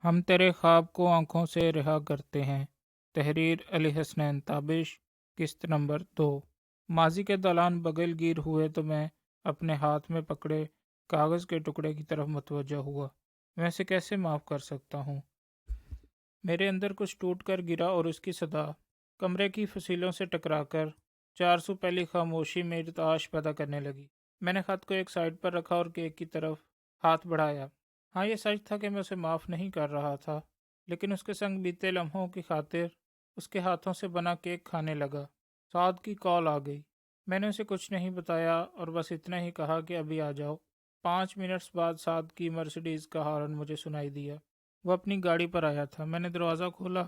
ہم تیرے خواب کو آنکھوں سے رہا کرتے ہیں۔ تحریر علی حسنین تابش، قسط نمبر 2۔ ماضی کے دالان بغل گیر ہوئے تو میں اپنے ہاتھ میں پکڑے کاغذ کے ٹکڑے کی طرف متوجہ ہوا۔ میں اسے کیسے معاف کر سکتا ہوں؟ میرے اندر کچھ ٹوٹ کر گرا اور اس کی صدا کمرے کی فصیلوں سے ٹکرا کر 400 پہلی خاموشی میں ارتعاش پیدا کرنے لگی۔ میں نے خط کو ایک سائڈ پر رکھا اور کیک کی طرف ہاتھ بڑھایا۔ ہاں، یہ سچ تھا کہ میں اسے معاف نہیں کر رہا تھا، لیکن اس کے سنگ بیتے لمحوں کی خاطر اس کے ہاتھوں سے بنا کیک کھانے لگا۔ سعد کی کال آ گئی۔ میں نے اسے کچھ نہیں بتایا اور بس اتنا ہی کہا کہ ابھی آ جاؤ۔ 5 منٹس بعد سعد کی مرسیڈیز کا ہارن مجھے سنائی دیا۔ وہ اپنی گاڑی پر آیا تھا۔ میں نے دروازہ کھولا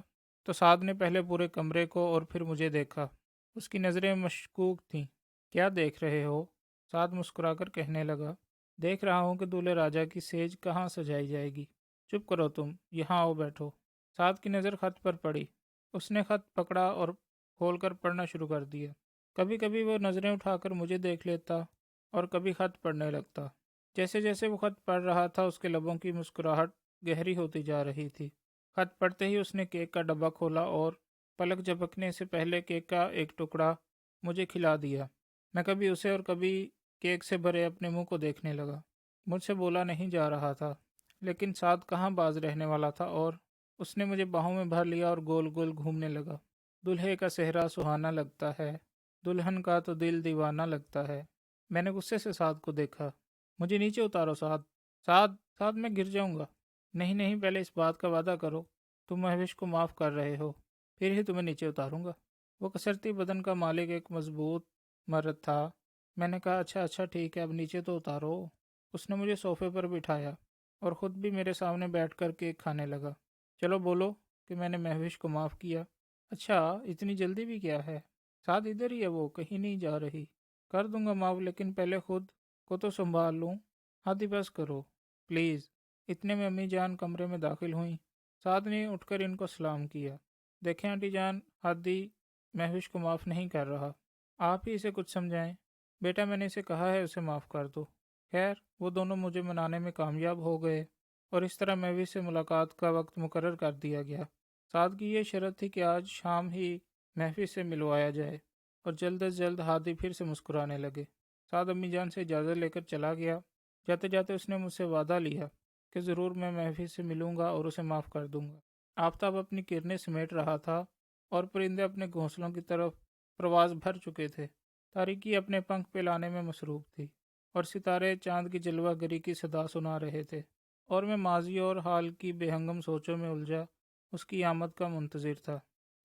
تو سعد نے پہلے پورے کمرے کو اور پھر مجھے دیکھا۔ اس کی نظریں مشکوک تھیں۔ کیا دیکھ رہے ہو؟ سعد مسکرا کر کہنے لگا، دیکھ رہا ہوں کہ دولہے راجا کی سیج کہاں سجائی جائے گی۔ چپ کرو تم، یہاں آؤ بیٹھو۔ سعد کی نظر خط پر پڑی۔ اس نے خط پکڑا اور کھول کر پڑھنا شروع کر دیا۔ کبھی کبھی وہ نظریں اٹھا کر مجھے دیکھ لیتا اور کبھی خط پڑھنے لگتا۔ جیسے جیسے وہ خط پڑھ رہا تھا اس کے لبوں کی مسکراہٹ گہری ہوتی جا رہی تھی۔ خط پڑھتے ہی اس نے کیک کا ڈبہ کھولا اور پلک جھپکنے سے پہلے کیک کا ایک ٹکڑا مجھے کھلا دیا۔ میں کبھی اسے اور کبھی کیک سے بھرے اپنے منہ کو دیکھنے لگا۔ مجھ سے بولا نہیں جا رہا تھا، لیکن سعد کہاں باز رہنے والا تھا اور اس نے مجھے باہوں میں بھر لیا اور گول گول گھومنے لگا۔ دلہے کا صحرا سہانا لگتا ہے، دلہن کا تو دل دیوانہ لگتا ہے۔ میں نے غصے سے سعد کو دیکھا۔ مجھے نیچے اتارو سعد۔ سعد سعد میں گر جاؤں گا۔ نہیں نہیں، پہلے اس بات کا وعدہ کرو تم مہوش کو معاف کر رہے ہو، پھر ہی تمہیں نیچے اتاروں گا۔ وہ کسرتی بدن کا مالک ایک مضبوط مرد تھا۔ میں نے کہا اچھا اچھا ٹھیک ہے، اب نیچے تو اتارو۔ اس نے مجھے صوفے پر بٹھایا اور خود بھی میرے سامنے بیٹھ کر کیک کھانے لگا۔ چلو بولو کہ میں نے مہوش کو معاف کیا۔ اچھا، اتنی جلدی بھی کیا ہے؟ سعد ادھر ہی ہے، وہ کہیں نہیں جا رہی۔ کر دوں گا معاف، لیکن پہلے خود کو تو سنبھال لوں۔ ہادی بس کرو پلیز۔ اتنے میں امی جان کمرے میں داخل ہوئیں۔ سعد نے اٹھ کر ان کو سلام کیا۔ دیکھیں آنٹی جان، ہادی مہوش کو معاف نہیں کر رہا، آپ ہی اسے کچھ سمجھائیں۔ بیٹا میں نے اسے کہا ہے اسے معاف کر دو۔ خیر، وہ دونوں مجھے منانے میں کامیاب ہو گئے اور اس طرح مہوش سے ملاقات کا وقت مقرر کر دیا گیا۔ سعد کی یہ شرط تھی کہ آج شام ہی مہوش سے ملوایا جائے اور جلد از جلد ہادی پھر سے مسکرانے لگے۔ سعد امی جان سے اجازت لے کر چلا گیا۔ جاتے جاتے اس نے مجھ سے وعدہ لیا کہ ضرور میں مہوش سے ملوں گا اور اسے معاف کر دوں گا۔ آفتاب اپنی کرنیں سمیٹ رہا تھا اور پرندے اپنے گھونسلوں کی طرف پرواز بھر چکے تھے۔ تاریکی اپنے پنکھ پھیلانے میں مصروف تھی اور ستارے چاند کی جلوہ گری کی صدا سنا رہے تھے، اور میں ماضی اور حال کی بے ہنگم سوچوں میں الجھا اس کی آمد کا منتظر تھا۔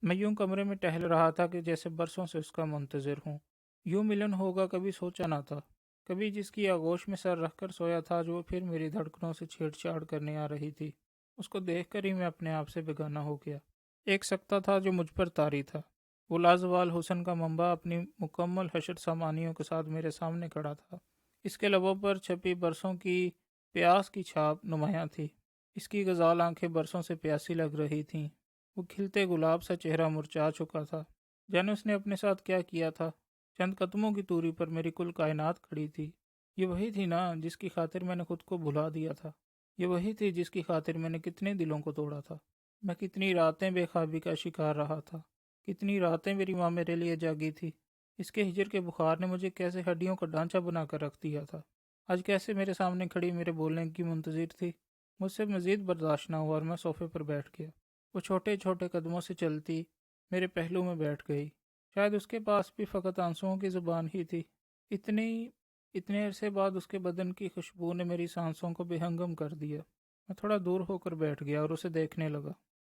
میں یوں کمرے میں ٹہل رہا تھا کہ جیسے برسوں سے اس کا منتظر ہوں۔ یوں ملن ہوگا کبھی سوچا نہ تھا۔ کبھی جس کی آغوش میں سر رکھ کر سویا تھا، جو پھر میری دھڑکنوں سے چھیڑ چھاڑ کرنے آ رہی تھی، اس کو دیکھ کر ہی میں اپنے آپ سے بیگانہ ہو گیا۔ ایک سکتہ تھا جو مجھ پر طاری تھا۔ وہ لازوال حسن کا منبع اپنی مکمل حشر سامانیوں کے ساتھ میرے سامنے کھڑا تھا۔ اس کے لبوں پر چھپی برسوں کی پیاس کی چھاپ نمایاں تھی۔ اس کی غزال آنکھیں برسوں سے پیاسی لگ رہی تھیں۔ وہ کھلتے گلاب سا چہرہ مرچھا چکا تھا۔ جانے اس نے اپنے ساتھ کیا کیا تھا۔ چند قدموں کی دوری پر میری کل کائنات کھڑی تھی۔ یہ وہی تھی نا جس کی خاطر میں نے خود کو بھلا دیا تھا۔ یہ وہی تھی جس کی خاطر میں نے کتنے دلوں کو توڑا تھا۔ میں کتنی راتیں بے خوابی کا شکار رہا تھا۔ کتنی راتیں میری ماں میرے لیے جاگی تھی۔ اس کے ہجر کے بخار نے مجھے کیسے ہڈیوں کا ڈھانچہ بنا کر رکھ دیا تھا۔ آج کیسے میرے سامنے کھڑی میرے بولنے کی منتظر تھی۔ مجھ سے مزید برداشت نہ ہوا اور میں صوفے پر بیٹھ گیا۔ وہ چھوٹے چھوٹے قدموں سے چلتی میرے پہلو میں بیٹھ گئی۔ شاید اس کے پاس بھی فقط آنسوؤں کی زبان ہی تھی۔ اتنے عرصے بعد اس کے بدن کی خوشبو نے میری سانسوں کو بے ہنگم کر دیا۔ میں تھوڑا دور ہو کر بیٹھ گیا اور اسے دیکھنے لگا۔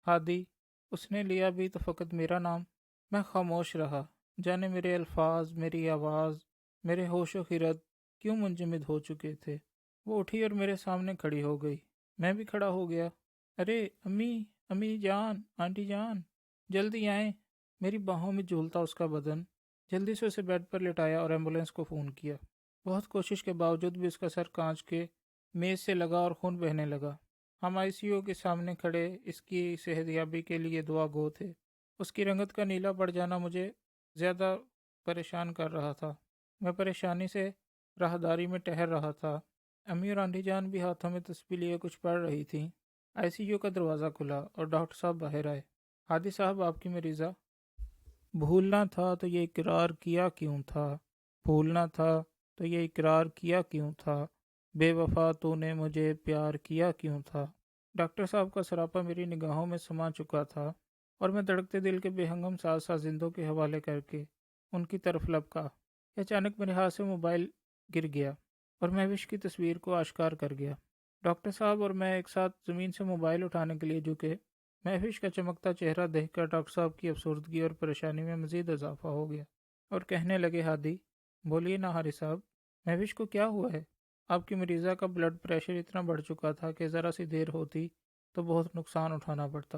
ہادی، اس نے لیا بھی تو فقط میرا نام۔ میں خاموش رہا، جانے میرے الفاظ، میری آواز، میرے ہوش و خرد کیوں منجمد ہو چکے تھے۔ وہ اٹھی اور میرے سامنے کھڑی ہو گئی۔ میں بھی کھڑا ہو گیا۔ ارے امی جان، آنٹی جان، جلدی آئیں۔ میری باہوں میں جھولتا اس کا بدن۔ جلدی سے اسے بیڈ پر لٹایا اور ایمبولینس کو فون کیا۔ بہت کوشش کے باوجود بھی اس کا سر کانچ کے میز سے لگا اور خون بہنے لگا۔ ہم آئی سی یو کے سامنے کھڑے اس کی صحتیابی کے لیے دعا گو تھے۔ اس کی رنگت کا نیلا پڑ جانا مجھے زیادہ پریشان کر رہا تھا۔ میں پریشانی سے راہداری میں ٹہر رہا تھا۔ امی اور آنٹی جان بھی ہاتھوں میں تسبیح لیے کچھ پڑھ رہی تھیں۔ ICU کا دروازہ کھلا اور ڈاکٹر صاحب باہر آئے۔ ہادی صاحب، آپ کی مریضہ۔ بھولنا تھا تو یہ اقرار کیا کیوں تھا؟ بھولنا تھا تو یہ اقرار کیا کیوں تھا؟ بے وفا تو نے مجھے پیار کیا کیوں تھا؟ ڈاکٹر صاحب کا سراپا میری نگاہوں میں سما چکا تھا اور میں دھڑکتے دل کے بے ہنگم ساز سازندوں کے حوالے کر کے ان کی طرف لپکا کہ اچانک میرے ہاتھ سے موبائل گر گیا اور مہوش کی تصویر کو آشکار کر گیا۔ ڈاکٹر صاحب اور میں ایک ساتھ زمین سے موبائل اٹھانے کے لیے جھکے۔ مہوش کا چمکتا چہرہ دیکھ کر ڈاکٹر صاحب کی افسردگی اور پریشانی میں مزید اضافہ ہو گیا اور کہنے لگے، ہادی بولیے نا ہاری صاحب، مہوش کو کیا ہوا ہے؟ آپ کی مریضہ کا بلڈ پریشر اتنا بڑھ چکا تھا کہ ذرا سی دیر ہوتی تو بہت نقصان اٹھانا پڑتا،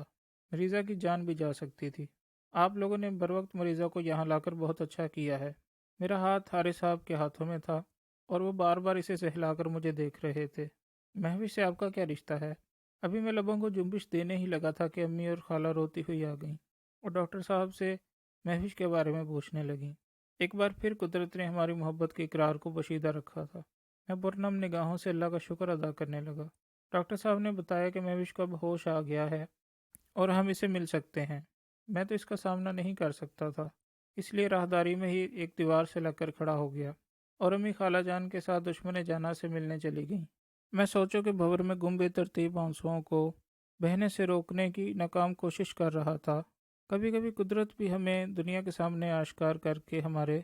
مریضہ کی جان بھی جا سکتی تھی۔ آپ لوگوں نے بروقت مریضہ کو یہاں لا کر بہت اچھا کیا ہے۔ میرا ہاتھ ہاری صاحب کے ہاتھوں میں تھا اور وہ بار بار اسے سہلا کر مجھے دیکھ رہے تھے۔ مہوش سے آپ کا کیا رشتہ ہے؟ ابھی میں لبوں کو جنبش دینے ہی لگا تھا کہ امی اور خالہ روتی ہوئی آ گئیں اور ڈاکٹر صاحب سے مہوش کے بارے میں پوچھنے لگیں۔ ایک بار پھر قدرت نے ہماری محبت کے اقرار کو پوشیدہ رکھا تھا۔ میں پرنم نگاہوں سے اللہ کا شکر ادا کرنے لگا۔ ڈاکٹر صاحب نے بتایا کہ مہوش کو اب ہوش آ گیا ہے اور ہم اسے مل سکتے ہیں۔ میں تو اس کا سامنا نہیں کر سکتا تھا، اس لیے راہداری میں ہی ایک دیوار سے لگ کر کھڑا ہو گیا اور امی خالہ جان کے ساتھ دشمن جانا سے ملنے چلی گئیں۔ میں سوچوں کہ بھور میں گم بے ترتیب آنسوؤں کو بہنے سے روکنے کی ناکام کوشش کر رہا تھا۔ کبھی کبھی قدرت بھی ہمیں دنیا کے سامنے آشکار کر کے ہمارے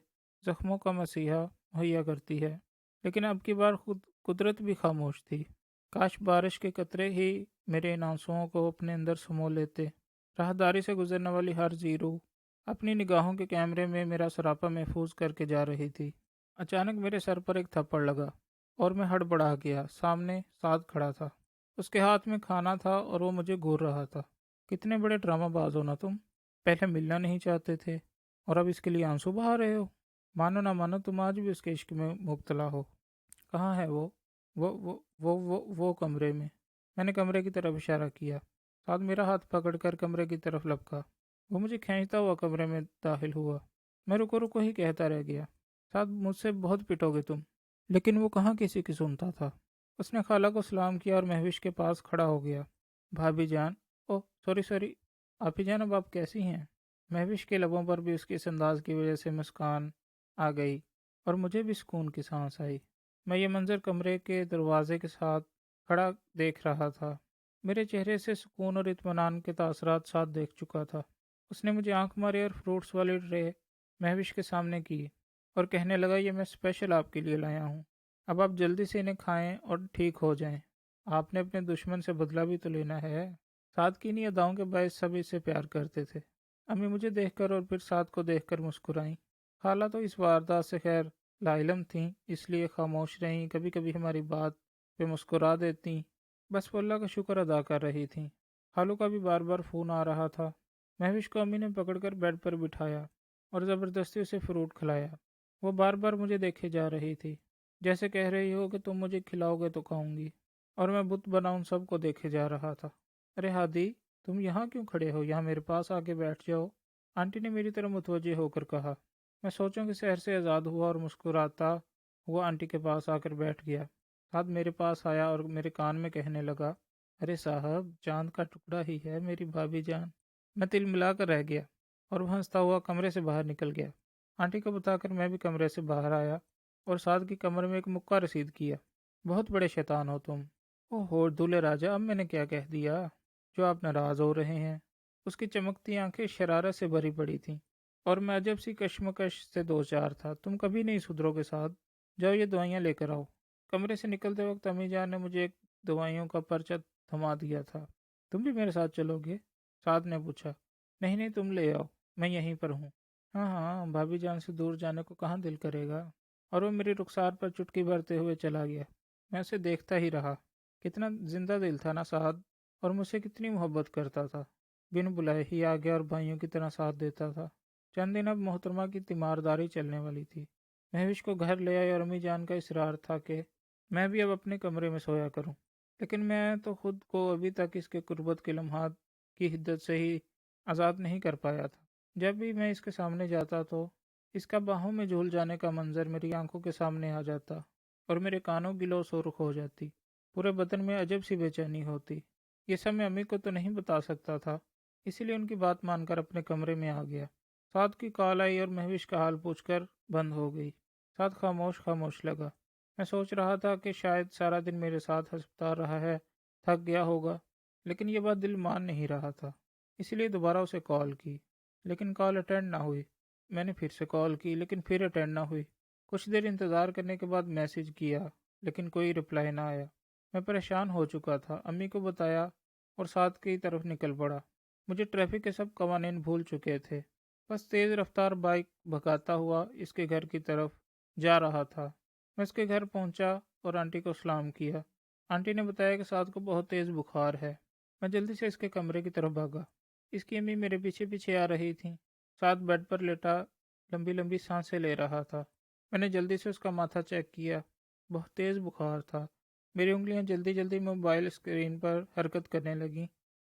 زخموں کا مسیحا مہیا کرتی ہے، لیکن اب کی بار خود قدرت بھی خاموش تھی۔ کاش بارش کے قطرے ہی میرے ان آنسوؤں کو اپنے اندر سمو لیتے۔ راہداری سے گزرنے والی ہر زیرو اپنی نگاہوں کے کیمرے میں میرا سراپا محفوظ کر کے جا رہی تھی۔ اچانک میرے سر پر ایک تھپڑ لگا اور میں ہڑبڑا گیا۔ سامنے سعد کھڑا تھا، اس کے ہاتھ میں کھانا تھا اور وہ مجھے گھور رہا تھا۔ کتنے بڑے ڈرامہ باز ہو نا تم، پہلے ملنا نہیں چاہتے تھے اور اب اس کے لیے آنسو بہا رہے ہو۔ مانو نہ مانو تم آج بھی اس کے عشق میں مبتلا ہو۔ کہاں ہے وہ؟ وہ کمرے میں۔ میں نے کمرے کی طرف اشارہ کیا۔ سعد میرا ہاتھ پکڑ کر کمرے کی طرف لپکا۔ وہ مجھے کھینچتا ہوا کمرے میں داخل ہوا۔ میں رکو رکو ہی کہتا رہ گیا، سعد مجھ سے بہت پٹو گے تم۔ لیکن وہ کہاں کسی کی سنتا تھا۔ اس نے خالہ کو سلام کیا اور مہوش کے پاس کھڑا ہو گیا۔ بھابھی جان، اوہ سوری، آپی جان، اب آپ کیسی ہیں؟ مہوش کے لبوں پر بھی اس کے اس انداز کی وجہ سے مسکان آ گئی اور مجھے بھی سکون کی سانس آئی۔ میں یہ منظر کمرے کے دروازے کے ساتھ کھڑا دیکھ رہا تھا۔ میرے چہرے سے سکون اور اطمینان کے تاثرات ساتھ دیکھ چکا تھا۔ اس نے مجھے آنکھ ماری اور فروٹس والی ٹرے مہوش کے سامنے کی اور کہنے لگا، یہ میں اسپیشل آپ کے لیے لایا ہوں، اب آپ جلدی سے انہیں کھائیں اور ٹھیک ہو جائیں۔ آپ نے اپنے دشمن سے بدلہ بھی تو لینا ہے۔ سعد کی انہی اداؤں کے باعث سب اس سے پیار کرتے تھے۔ امی مجھے دیکھ کر اور پھر سعد کو دیکھ کر مسکرائیں۔ خالہ تو اس واردات سے خیر لاعلم تھیں، اس لیے خاموش رہیں، کبھی کبھی ہماری بات پہ مسکرا دیتیں، بس وہ اللہ کا شکر ادا کر رہی تھیں۔ خالو کا بھی بار بار فون آ رہا تھا۔ مہوش کو امی نے پکڑ کر بیڈ پر بٹھایا اور زبردستی اسے فروٹ کھلایا۔ وہ بار بار مجھے دیکھے جا رہی تھی، جیسے کہہ رہی ہو کہ تم مجھے کھلاؤ گے تو کھاؤں گی، اور میں بت بنا ان سب کو دیکھے جا رہا تھا۔ ارے ہادی، تم یہاں کیوں کھڑے ہو؟ یہاں میرے پاس آ کے بیٹھ جاؤ، آنٹی نے میری طرف متوجہ ہو کر کہا۔ میں سوچوں کہ شہر سے آزاد ہوا اور مسکراتا ہوا آنٹی کے پاس آ کر بیٹھ گیا۔ سعد میرے پاس آیا اور میرے کان میں کہنے لگا، ارے صاحب، چاند کا ٹکڑا ہی ہے میری بھابھی جان۔ میں تل ملا کر رہ گیا اور وہ ہنستا ہوا کمرے سے باہر نکل گیا۔ آنٹی کو بتا کر میں بھی کمرے سے باہر آیا اور سعد کی کمر میں ایک مکہ رسید کیا۔ بہت بڑے شیطان ہو تم۔ اوہ ہو دولہے راجا، اب میں نے کیا کہہ دیا جو آپ ناراض ہو رہے ہیں؟ اس کی چمکتی آنکھیں شرارت سے بھری پڑی تھیں اور میں عجب سی کشمکش سے دوچار تھا۔ تم کبھی نہیں سدھرو گے سعد، جاؤ یہ دوائیاں لے کر آؤ۔ کمرے سے نکلتے وقت امی جان نے مجھے ایک دوائیوں کا پرچہ تھما دیا تھا۔ تم بھی میرے ساتھ چلو گے؟ سعد نے پوچھا۔ نہیں تم لے آؤ، میں یہیں پر ہوں۔ ہاں، بھابھی جان سے دور جانے کو کہاں دل کرے گا۔ اور وہ میری رخسار پر چٹکی بھرتے ہوئے چلا گیا۔ میں اسے دیکھتا ہی رہا۔ کتنا زندہ دل تھا نا سعد، اور مجھ سے کتنی محبت کرتا تھا۔ بن بلائے ہی آ گیا اور بھائیوں کی طرح ساتھ دیتا تھا۔ چند دن اب محترمہ کی تیمارداری چلنے والی تھی۔ مہوش کو گھر لے آئی اور امی جان کا اصرار تھا کہ میں بھی اب اپنے کمرے میں سویا کروں، لیکن میں تو خود کو ابھی تک اس کے قربت کے لمحات کی حدت سے ہی آزاد نہیں کر پایا تھا۔ جب بھی میں اس کے سامنے جاتا تو اس کا باہوں میں جھول جانے کا منظر میری آنکھوں کے سامنے آ جاتا اور میرے کانوں کی لو سرخ ہو جاتی۔ پورے بدن میں عجب سی بے چینی ہوتی۔ یہ سب میں امی کو تو نہیں بتا سکتا تھا، اسی لیے ان کی بات مان کر اپنے کمرے میں آ گیا۔ سعد کی کال آئی اور مہوش کا حال پوچھ کر بند ہو گئی۔ سعد خاموش خاموش لگا۔ میں سوچ رہا تھا کہ شاید سارا دن میرے ساتھ ہسپتال رہا ہے، تھک گیا ہوگا، لیکن یہ بات دل مان نہیں رہا تھا، اسی لیے دوبارہ اسے کال کی، لیکن کال اٹینڈ نہ ہوئی۔ میں نے پھر سے کال کی، لیکن پھر اٹینڈ نہ ہوئی۔ کچھ دیر انتظار کرنے کے بعد میسج کیا، لیکن کوئی رپلائی نہ آیا۔ میں پریشان ہو چکا تھا، امی کو بتایا اور ساتھ کی طرف نکل پڑا۔ مجھے ٹریفک کے سب قوانین بھول چکے تھے، بس تیز رفتار بائک بھگاتا ہوا اس کے گھر کی طرف جا رہا تھا۔ میں اس کے گھر پہنچا اور آنٹی کو سلام کیا۔ آنٹی نے بتایا کہ سعد کو بہت تیز بخار ہے۔ میں جلدی سے اس کے کمرے کی طرف بھاگا۔ اس کی امی میرے پیچھے پیچھے آ رہی تھیں۔ سعد بیڈ پر لیٹا لمبی لمبی سانسیں لے رہا تھا۔ میں نے جلدی سے اس کا ماتھا چیک کیا، بہت تیز بخار تھا۔ میری انگلیاں جلدی جلدی موبائل اسکرین پر حرکت کرنے لگیں۔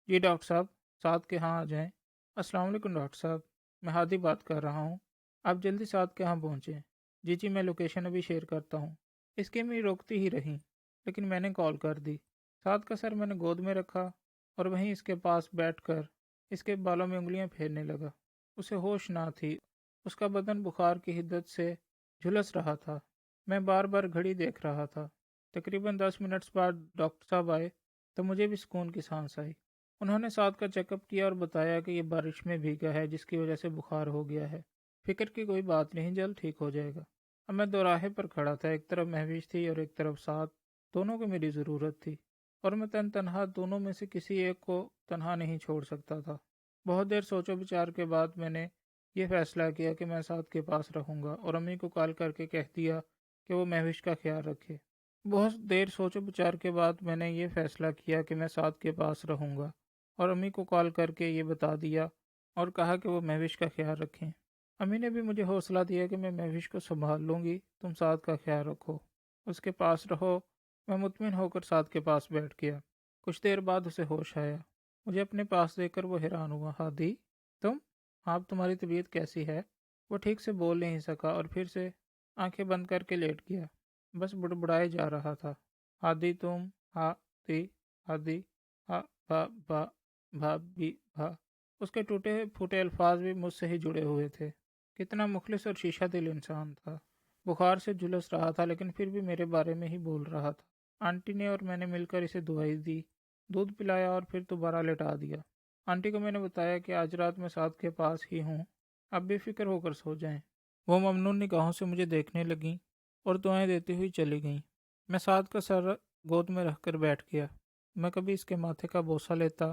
جی ڈاکٹر صاحب، سعد کے ہاں آ جائیں۔ السلام علیکم ڈاکٹر صاحب، میں ہادی بات کر رہا ہوں، آپ جلدی سعد کے ہاں پہنچیں۔ جی جی، میں لوکیشن ابھی شیئر کرتا ہوں۔ اس کی امی روکتی ہی رہیں، لیکن میں نے کال کر دی۔ سعد کا سر میں نے گود میں رکھا اور وہیں اس کے پاس بیٹھ کر اس کے بالوں میں انگلیاں پھیرنے لگا۔ اسے ہوش نہ تھی، اس کا بدن بخار کی حدت سے جھلس رہا تھا۔ میں بار بار گھڑی دیکھ رہا تھا۔ تقریباً 10 منٹس بعد ڈاکٹر صاحب آئے تو مجھے بھی سکون کی سانس آئی۔ انہوں نے سعد کا چیک اپ کیا اور بتایا کہ یہ بارش میں بھیگا ہے جس کی وجہ سے بخار ہو گیا ہے۔ فکر کی کوئی بات نہیں، جلد ٹھیک ہو جائے گا۔ اب میں دوراہے پر کھڑا تھا، ایک طرف مہوش تھی اور ایک طرف سعد، دونوں کو میری ضرورت تھی، اور میں تنہا دونوں میں سے کسی ایک کو تنہا نہیں چھوڑ سکتا تھا۔ بہت دیر سوچ و بچار کے بعد میں نے یہ فیصلہ کیا کہ میں سعد کے پاس رہوں گا، اور امی کو کال کر کے کہہ دیا کہ وہ مہوش کا خیال رکھے۔ بہت دیر سوچ و بچار کے بعد میں نے یہ فیصلہ کیا کہ میں سعد کے پاس رہوں گا، اور امی کو کال کر کے یہ بتا دیا اور کہا کہ وہ مہوش کا خیال رکھیں۔ امی نے بھی مجھے حوصلہ دیا کہ میں مہوش کو سنبھال لوں گی، تم سعد کا خیال رکھو، اس کے پاس رہو۔ میں مطمئن ہو کر سعد کے پاس بیٹھ گیا۔ کچھ دیر بعد اسے ہوش آیا۔ مجھے اپنے پاس دیکھ کر وہ حیران ہوا۔ ہادی، تم؟ آپ، تمہاری طبیعت کیسی ہے؟ وہ ٹھیک سے بول نہیں سکا اور پھر سے آنکھیں بند کر کے لیٹ گیا، بس بڑبڑائے جا رہا تھا۔ ہادی تم، ہادی، ہادی، ہا با با بھا بی بھا۔ اس کے ٹوٹے پھوٹے الفاظ بھی مجھ سے ہی جڑے ہوئے تھے۔ کتنا مخلص اور شیشہ دل انسان تھا۔ بخار سے جھلس رہا تھا لیکن پھر بھی میرے بارے میں ہی بول رہا تھا۔ آنٹی نے اور میں نے مل کر اسے دوائی دی، دودھ پلایا اور پھر دوبارہ لٹا دیا۔ آنٹی کو میں نے بتایا کہ آج رات میں سعد کے پاس ہی ہوں، اب بے فکر ہو کر سو جائیں۔ وہ ممنون نگاہوں سے مجھے دیکھنے لگیں اور دعائیں دیتی ہوئی چلی گئیں۔ میں سعد کا سر گود میں رکھ کر بیٹھ گیا۔ میں کبھی اس کے ماتھے کا بوسہ لیتا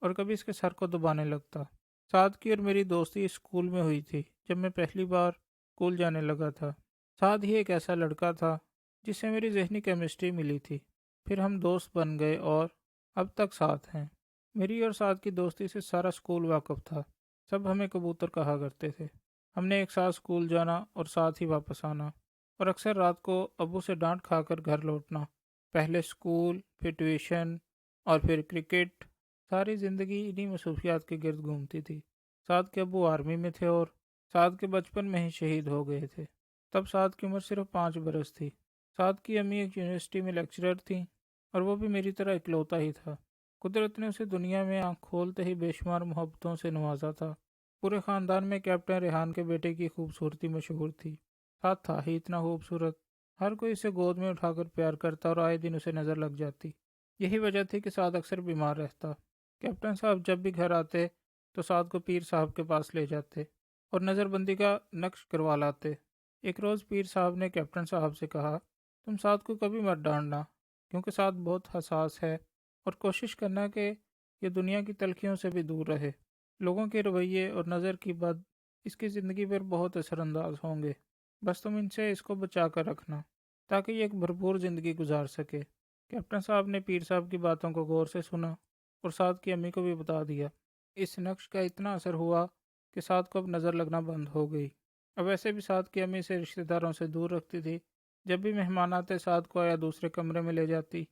اور کبھی اس کے سر کو دبانے لگتا۔ سعد کی اور میری دوستی اسکول میں ہوئی تھی، جب میں پہلی بار اسکول جانے لگا تھا۔ سعد ہی ایک ایسا لڑکا تھا جس سے میری ذہنی کیمسٹری ملی تھی، پھر ہم دوست بن گئے اور اب تک ساتھ ہیں۔ میری اور سعد کی دوستی سے سارا اسکول واقف تھا، سب ہمیں کبوتر کہا کرتے تھے۔ ہم نے ایک ساتھ اسکول جانا اور ساتھ ہی واپس آنا، اور اکثر رات کو ابو سے ڈانٹ کھا کر گھر لوٹنا۔ پہلے اسکول، پھر ٹیوشن اور پھر کرکٹ، ساری زندگی انہی مصروفیات کے گرد گھومتی تھی۔ سعد کے ابو آرمی میں تھے اور سعد کے بچپن میں ہی شہید ہو گئے تھے۔ تب سعد کی عمر صرف 5 برس تھی۔ سعد کی امی ایک یونیورسٹی میں لیکچرر تھیں اور وہ بھی میری طرح اکلوتا ہی تھا۔ قدرت نے اسے دنیا میں آنکھ کھولتے ہی بے شمار محبتوں سے نوازا تھا۔ پورے خاندان میں کیپٹن ریحان کے بیٹے کی خوبصورتی مشہور تھی۔ سعد تھا ہی اتنا خوبصورت، ہر کوئی اسے گود میں اٹھا کر پیار کرتا اور آئے دن اسے نظر لگ جاتی۔ یہی وجہ تھی کہ سعد اکثر بیمار رہتا۔ کیپٹن صاحب جب بھی گھر آتے تو سعد کو پیر صاحب کے پاس لے جاتے اور نظر بندی کا نقش کروا لاتے۔ ایک روز پیر صاحب نے کیپٹن صاحب سے کہا، تم سعد کو کبھی مت ڈانٹنا، کیونکہ سعد بہت حساس ہے، اور کوشش کرنا کہ یہ دنیا کی تلخیوں سے بھی دور رہے۔ لوگوں کے رویے اور نظر کی بد اس کی زندگی پر بہت اثر انداز ہوں گے، بس تم ان سے اس کو بچا کر رکھنا تاکہ یہ ایک بھرپور زندگی گزار سکے۔ کیپٹن صاحب نے پیر صاحب کی باتوں کو غور سے سنا اور سعد کی امی کو بھی بتا دیا۔ اس نقش کا اتنا اثر ہوا کہ سعد کو اب نظر لگنا بند ہو گئی۔ اب ایسے بھی سعد کی امی سے رشتہ داروں سے دور رکھتی تھی۔ جب بھی مہمان آتے سعد کو یا دوسرے کمرے میں لے جاتی،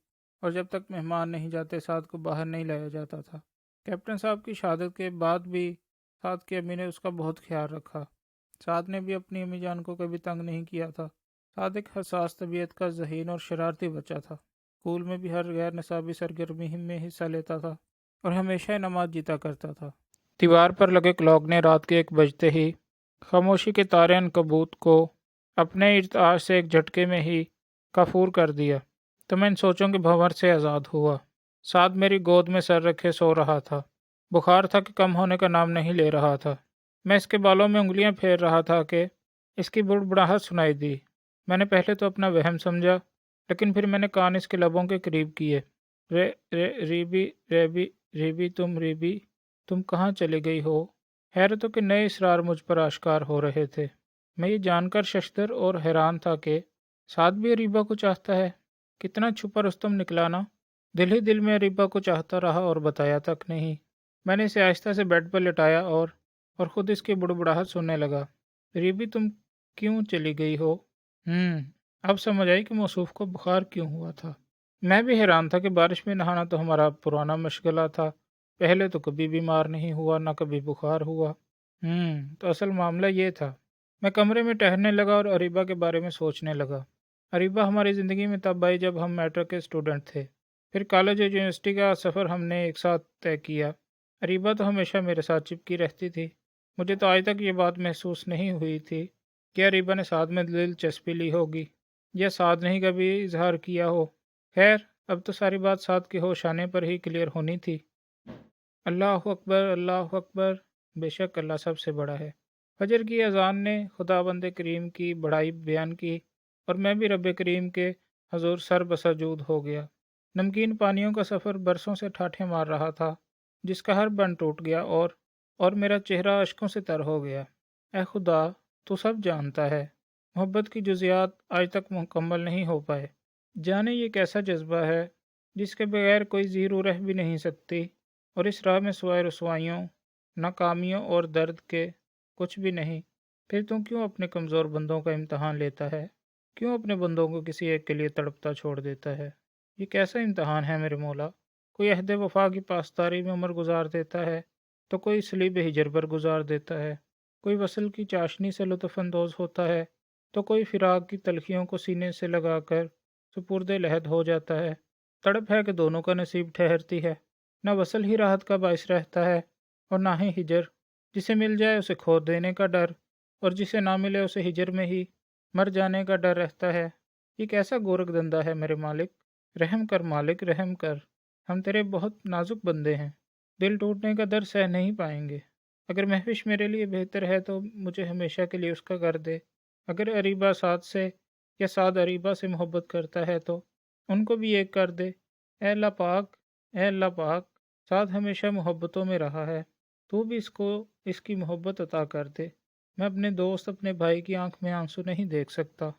اور جب تک مہمان نہیں جاتے سعد کو باہر نہیں لایا جاتا تھا۔ کیپٹن صاحب کی شہادت کے بعد بھی سعد کی امی نے اس کا بہت خیال رکھا۔ سعد نے بھی اپنی امی جان کو کبھی تنگ نہیں کیا تھا۔ سعد ایک حساس طبیعت کا ذہین اور شرارتی بچہ تھا۔ اسکول میں بھی ہر غیر نصابی سرگرمی میں حصہ لیتا تھا اور ہمیشہ انعامات جیتا کرتا تھا۔ دیوار پر لگے کلاک نے رات کے 1 بجتے ہی خاموشی کے تارے عنکبوت کو اپنے ارتعاش سے ایک جھٹکے میں ہی کافور کر دیا، تو میں ان سوچوں کے بھنور سے آزاد ہوا۔ سعد میری گود میں سر رکھے سو رہا تھا۔ بخار تھا کہ کم ہونے کا نام نہیں لے رہا تھا۔ میں اس کے بالوں میں انگلیاں پھیر رہا تھا کہ اس کی بڑبڑاہٹ سنائی دی۔ میں نے پہلے تو اپنا وہم سمجھا، لیکن پھر میں نے کان اس کے لبوں کے قریب کیے۔ ریبی ریبی ریبی تم کہاں چلی گئی ہو؟ حیرتوں کے نئے اسرار مجھ پر آشکار ہو رہے تھے۔ میں یہ جان کر ششدر اور حیران تھا کہ سعد بھی اریبہ کو چاہتا ہے۔ کتنا چھپا رستم نکلا نا۔ دل ہی دل میں اریبہ کو چاہتا رہا اور بتایا تک نہیں۔ میں نے اسے آہستہ سے بیڈ پر لٹایا اور خود اس کی بڑبڑاہٹ سننے لگا۔ ریبی تم کیوں چلی گئی ہو؟ اب سمجھ آئی کہ موصوف کو بخار کیوں ہوا تھا۔ میں بھی حیران تھا کہ بارش میں نہانا تو ہمارا پرانا مشغلہ تھا، پہلے تو کبھی بیمار نہیں ہوا، نہ کبھی بخار ہوا۔ تو اصل معاملہ یہ تھا۔ میں کمرے میں ٹہلنے لگا اور اریبہ کے بارے میں سوچنے لگا۔ اریبہ ہماری زندگی میں تب آئی جب ہم میٹرک کے اسٹوڈنٹ تھے، پھر کالج اور یونیورسٹی کا سفر ہم نے ایک ساتھ طے کیا۔ اریبہ تو ہمیشہ میرے ساتھ چپکی رہتی تھی۔ مجھے تو آج تک یہ بات محسوس نہیں ہوئی تھی کہ اریبہ نے سعد میں دلچسپی لی ہوگی یا سعد نے ہی کبھی اظہار کیا ہو۔ خیر، اب تو ساری بات سعد کے ہوش آنے پر ہی کلیئر ہونی تھی۔ اللہ اکبر، اللہ اکبر، بے شک اللہ سب سے بڑا ہے۔ فجر کی اذان نے خداوند کریم کی بڑائی بیان کی اور میں بھی رب کریم کے حضور سر بسجود ہو گیا۔ نمکین پانیوں کا سفر برسوں سے ٹھاٹھے مار رہا تھا، جس کا ہر بند ٹوٹ گیا اور میرا چہرہ اشکوں سے تر ہو گیا۔ اے خدا، تو سب جانتا ہے، محبت کی جزیات آج تک مکمل نہیں ہو پائے۔ جانے یہ کیسا جذبہ ہے جس کے بغیر کوئی زیرو رہ بھی نہیں سکتی، اور اس راہ میں سوائے رسوائیوں، ناکامیوں اور درد کے کچھ بھی نہیں۔ پھر تم کیوں اپنے کمزور بندوں کا امتحان لیتا ہے؟ کیوں اپنے بندوں کو کسی ایک کے لیے تڑپتا چھوڑ دیتا ہے؟ یہ کیسا امتحان ہے میرے مولا؟ کوئی عہد وفا کی پاسداری میں عمر گزار دیتا ہے تو کوئی صلیب ہجر پر گزار دیتا ہے، کوئی وصل کی چاشنی سے لطف اندوز ہوتا ہے تو کوئی فراق کی تلخیوں کو سینے سے لگا کر سپرد لحد ہو جاتا ہے۔ تڑپ ہے کہ دونوں کا نصیب ٹھہرتی ہے، نہ وصل ہی راحت کا باعث رہتا ہے اور نہ ہی ہجر۔ جسے مل جائے اسے کھو دینے کا ڈر، اور جسے نہ ملے اسے ہجر میں ہی مر جانے کا ڈر رہتا ہے۔ یہ کیسا گورکھ دندہ ہے میرے مالک؟ رحم کر مالک، رحم کر، ہم تیرے بہت نازک بندے ہیں، دل ٹوٹنے کا درد سہ نہیں پائیں گے۔ اگر مہوش میرے لیے بہتر ہے تو مجھے ہمیشہ کے لیے اس کا کر دے۔ اگر اریبہ سعد سے یا سعد اریبہ سے محبت کرتا ہے تو ان کو بھی ایک کر دے۔ اے اللہ پاک، اے اللہ پاک، سعد ہمیشہ محبتوں میں رہا ہے، تو بھی اس کو اس کی محبت عطا کر دے۔ میں اپنے دوست، اپنے بھائی کی آنکھ میں آنسو نہیں دیکھ سکتا،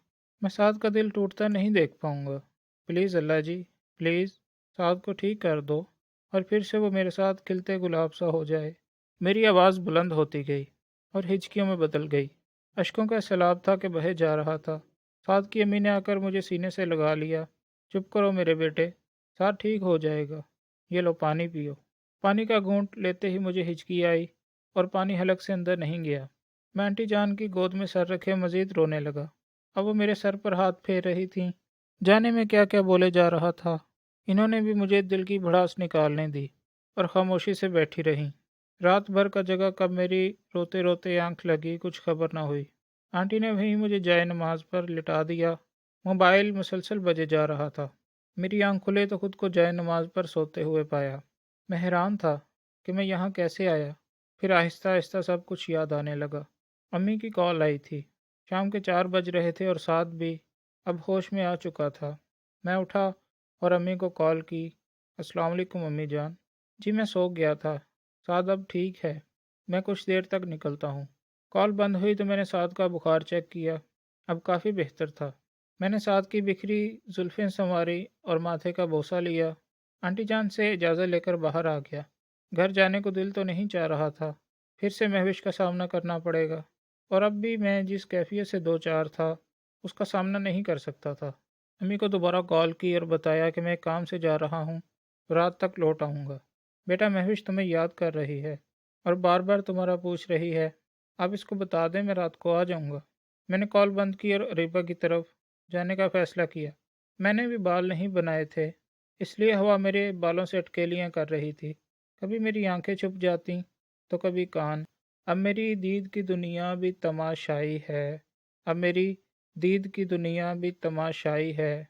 میں سعد کا دل ٹوٹتا نہیں دیکھ پاؤں گا۔ پلیز اللہ جی، پلیز سعد کو ٹھیک کر دو اور پھر سے وہ میرے ساتھ کھلتے گلاب سا ہو جائے۔ میری آواز بلند ہوتی گئی اور ہچکیوں میں بدل گئی۔ اشکوں کا سیلاب تھا کہ بہے جا رہا تھا۔ سعد کی امی نے آ کر مجھے سینے سے لگا لیا۔ چپ کرو میرے بیٹے، سعد ٹھیک ہو جائے گا، یہ لو پانی پیو۔ پانی کا گھونٹ لیتے ہی مجھے ہچکی آئی اور پانی حلق سے اندر نہیں گیا۔ میں آنٹی جان کی گود میں سر رکھے مزید رونے لگا۔ اب وہ میرے سر پر ہاتھ پھیر رہی تھیں۔ جانے میں کیا کیا بولے جا رہا تھا۔ انہوں نے بھی مجھے دل کی بھڑاس نکالنے دی اور خاموشی سے بیٹھی رہیں۔ رات بھر کا جگہ کب میری روتے روتے آنکھ لگی کچھ خبر نہ ہوئی۔ آنٹی نے وہیں مجھے جائے نماز پر لٹا دیا۔ موبائل مسلسل بجے جا رہا تھا۔ میری آنکھ کھلے تو خود کو جائے نماز پر سوتے ہوئے پایا۔ میں حیران تھا کہ میں یہاں کیسے آیا۔ پھر آہستہ آہستہ سب کچھ یاد آنے لگا۔ امی کی کال آئی تھی۔ شام کے 4 بج رہے تھے اور سعد بھی اب ہوش میں آ چکا تھا۔ میں اٹھا اور امی کو کال کی۔ السلام علیکم امی جان۔ جی میں سو گیا تھا، سعد اب ٹھیک ہے، میں کچھ دیر تک نکلتا ہوں۔ کال بند ہوئی تو میں نے سعد کا بخار چیک کیا، اب کافی بہتر تھا۔ میں نے سعد کی بکھری زلفیں سنواری اور ماتھے کا بوسہ لیا۔ آنٹی جان سے اجازت لے کر باہر آ گیا۔ گھر جانے کو دل تو نہیں چاہ رہا تھا، پھر سے مہوش کا سامنا کرنا پڑے گا، اور اب بھی میں جس کیفیت سے دو چار تھا اس کا سامنا نہیں کر سکتا تھا۔ امی کو دوبارہ کال کی اور بتایا کہ میں کام سے جا رہا ہوں، رات تک لوٹ آؤں گا۔ بیٹا مہوش تمہیں یاد کر رہی ہے اور بار بار تمہارا پوچھ رہی ہے، آپ اس کو بتا دیں میں رات کو آ جاؤں گا۔ میں نے کال بند کی اور اریبہ کی طرف جانے کا فیصلہ کیا۔ میں نے بھی بال نہیں بنائے تھے، اس لیے ہوا میرے بالوں سے اٹکیلیاں کر رہی تھی۔ کبھی میری آنکھیں چھپ جاتیں تو کبھی کان۔ اب میری دید کی دنیا بھی تماشائی ہے، اب میری دید کی دنیا بھی تماشائی ہے،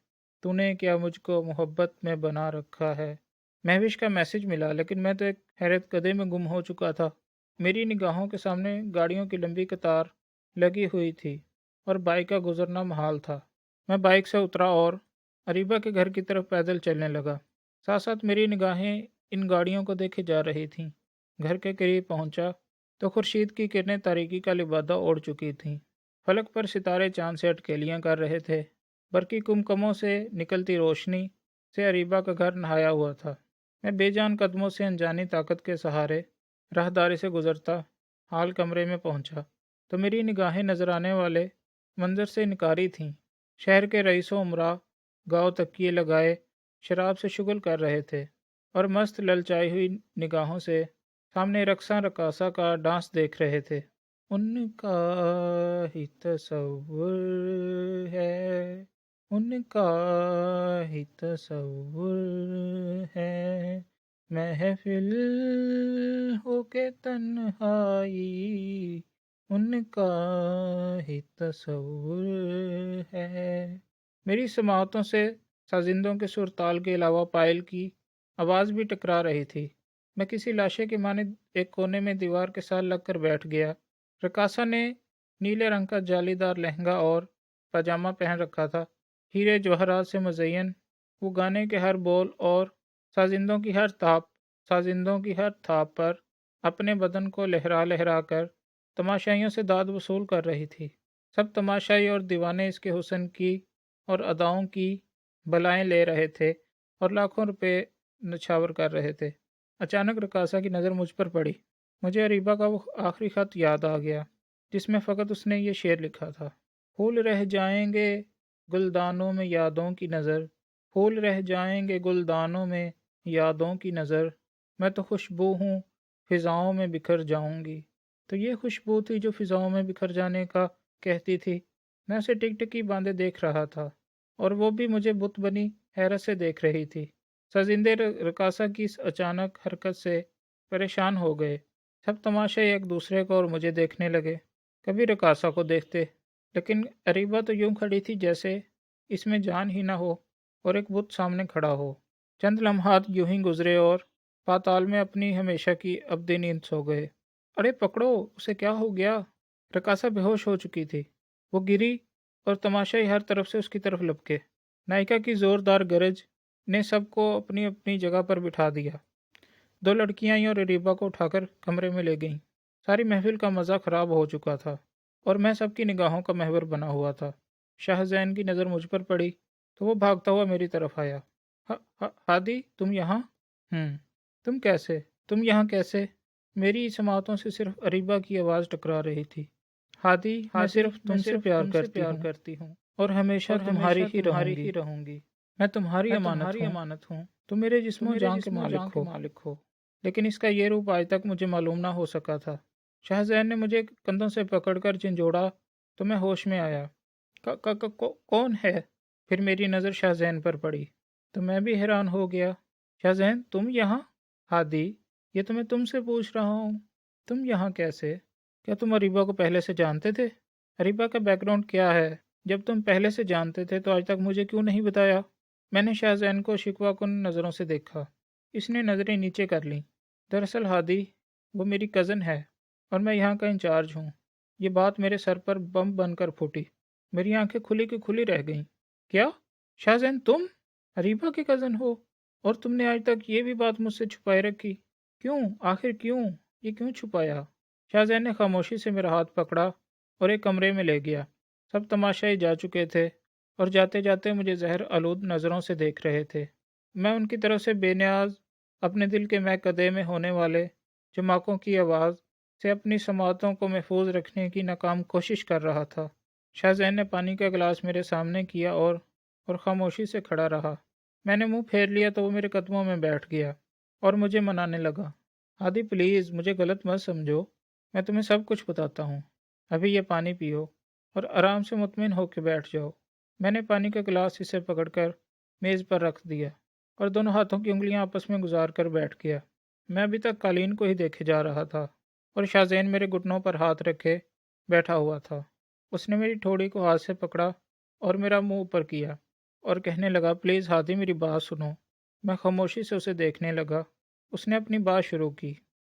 تو نے کیا مجھ کو محبت میں بنا رکھا ہے۔ مہوش کا میسج ملا، لیکن میں تو ایک حیرت کدے میں گم ہو چکا تھا۔ میری نگاہوں کے سامنے گاڑیوں کی لمبی قطار لگی ہوئی تھی اور بائک کا گزرنا محال تھا۔ میں بائک سے اترا اور اریبہ کے گھر کی طرف پیدل چلنے لگا۔ ساتھ ساتھ میری نگاہیں ان گاڑیوں کو دیکھے جا رہی تھیں۔ گھر کے قریب پہنچا تو خورشید کی کرنیں تاریکی کا لبادہ اوڑھ چکی تھیں۔ فلک پر ستارے چاند سے اٹکیلیاں کر رہے تھے۔ برقی کمکموں سے نکلتی روشنی سے اریبہ کا گھر نہایا ہوا تھا۔ میں بے جان قدموں سے انجانی طاقت کے سہارے راہداری سے گزرتا حال کمرے میں پہنچا تو میری نگاہیں نظر آنے والے منظر سے انکاری تھیں۔ شہر کے رئیس و امراء گاؤ تکیے لگائے شراب سے شغل کر رہے تھے اور مست للچائی ہوئی نگاہوں سے سامنے رقصاں رقاصہ کا ڈانس دیکھ رہے تھے۔ ان کا ہی تصور ہے، ان کا ہی تصور ہے، محفل ہو کے تنہائی، ان کا ہی تصور ہے۔ میری سماعتوں سے سازندوں کے سرتال کے علاوہ پائل کی آواز بھی ٹکرا رہی تھی۔ میں کسی لاشے کے مانند ایک کونے میں دیوار کے ساتھ لگ کر بیٹھ گیا۔ رقاصہ نے نیلے رنگ کا جالی دار لہنگا اور پاجامہ پہن رکھا تھا، ہیرے جوہرات سے مزین۔ وہ گانے کے ہر بول اور سازندوں کی ہر تھاپ پر اپنے بدن کو لہرا لہرا کر تماشائیوں سے داد وصول کر رہی تھی۔ سب تماشائی اور دیوانے اس کے حسن کی اور اداؤں کی بلائیں لے رہے تھے اور لاکھوں روپے نچھاور کر رہے تھے۔ اچانک رقاصہ کی نظر مجھ پر پڑی۔ مجھے اریبہ کا وہ آخری خط یاد آ گیا جس میں فقط اس نے یہ شعر لکھا تھا: پھول رہ جائیں گے گلدانوں میں یادوں کی نظر، پھول رہ جائیں گے گلدانوں میں یادوں کی نظر، میں تو خوشبو ہوں فضاؤں میں بکھر جاؤں گی۔ تو یہ خوشبو تھی جو فضاؤں میں بکھر جانے کا کہتی تھی۔ میں اسے ٹک ٹکی باندھے دیکھ رہا تھا اور وہ بھی مجھے بت بنی حیرت سے دیکھ رہی تھی۔ سازندے رقاصہ کی اس اچانک حرکت سے پریشان ہو گئے۔ سب تماشے ایک دوسرے کو اور مجھے دیکھنے لگے، کبھی رقاصہ کو دیکھتے، لیکن اریبہ تو یوں کھڑی تھی جیسے اس میں جان ہی نہ ہو اور ایک بت سامنے کھڑا ہو۔ چند لمحات یوں ہی گزرے اور پاتال میں اپنی ہمیشہ کی ابدی نیند سو گئے۔ ارے پکڑو، اسے کیا ہو گیا؟ رقاصہ بے ہوش ہو چکی تھی۔ وہ گری اور تماشائی ہر طرف سے اس کی طرف لپکے۔ نائکا کی زوردار گرج نے سب کو اپنی اپنی جگہ پر بٹھا دیا۔ دو لڑکیاں آئیں اور اریبہ کو اٹھا کر کمرے میں لے گئیں۔ ساری محفل کا مزہ خراب ہو چکا تھا اور میں سب کی نگاہوں کا محور بنا ہوا تھا۔ شاہ زین کی نظر مجھ پر پڑی تو وہ بھاگتا ہوا میری طرف آیا۔ ہادی، تم یہاں؟ تم یہاں کیسے؟ میری سماعتوں سے صرف اریبہ کی آواز ٹکرا رہی تھی۔ ہادی، میں صرف تم سے پیار کرتی ہوں اور ہمیشہ تمہاری ہی رہوں گی۔ میں تمہاری امانت ہوں۔ تم میرے جسم و جان کے مالک ہو، لیکن اس کا یہ روپ آج تک مجھے معلوم نہ ہو سکا تھا۔ شاہ زین نے مجھے کندھوں سے پکڑ کر جھنجھوڑا تو میں ہوش میں آیا۔ کون ہے؟ پھر میری نظر شاہ زین پر پڑی تو میں بھی حیران ہو گیا۔ شاہ زین، تم یہاں؟ ہادی، یہ تو میں تم سے پوچھ رہا ہوں، تم یہاں کیسے؟ کیا تم اریبہ کو پہلے سے جانتے تھے؟ اریبہ کا بیک گراؤنڈ کیا ہے؟ جب تم پہلے سے جانتے تھے تو آج تک مجھے کیوں نہیں بتایا؟ میں نے شاہ زین کو شکوہ کن نظروں سے دیکھا۔ اس نے نظریں نیچے کر لیں۔ دراصل ہادی، وہ میری کزن ہے اور میں یہاں کا انچارج ہوں۔ یہ بات میرے سر پر بم بن کر پھوٹی۔ میری آنکھیں کھلی کی کھلی رہ گئیں۔ کیا؟ شاہ زین، تم اریبہ کے کزن ہو اور تم نے آج تک یہ بھی بات مجھ سے چھپائے رکھی؟ کیوں؟ آخر کیوں؟ یہ کیوں چھپایا؟ شاہ زین نے خاموشی سے میرا ہاتھ پکڑا اور ایک کمرے میں لے گیا۔ سب تماشائی جا چکے تھے اور جاتے جاتے مجھے زہر آلود نظروں سے دیکھ رہے تھے۔ میں ان کی طرف سے بے نیاز اپنے دل کے محکدے میں ہونے والے جماکوں کی آواز سے اپنی سماعتوں کو محفوظ رکھنے کی ناکام کوشش کر رہا تھا۔ شاہ زین نے پانی کا گلاس میرے سامنے کیا اور خاموشی سے کھڑا رہا۔ میں نے منہ پھیر لیا تو وہ میرے قدموں میں بیٹھ گیا اور مجھے منانے لگا۔ ہادی پلیز، مجھے غلط مت سمجھو، میں تمہیں سب کچھ بتاتا ہوں۔ ابھی یہ پانی پیو اور آرام سے مطمئن ہو کے بیٹھ جاؤ۔ میں نے پانی کا گلاس اسے پکڑ کر میز پر رکھ دیا اور دونوں ہاتھوں کی انگلیاں آپس میں گزار کر بیٹھ گیا۔ میں ابھی تک قالین کو ہی دیکھے جا رہا تھا اور شاذین میرے گھٹنوں پر ہاتھ رکھے بیٹھا ہوا تھا۔ اس نے میری ٹھوڑی کو ہاتھ سے پکڑا اور میرا منہ اوپر کیا اور کہنے لگا، پلیز ہادی میری بات سنو۔ میں خاموشی سے اسے دیکھنے لگا۔ اس نے اپنی بات شروع کی،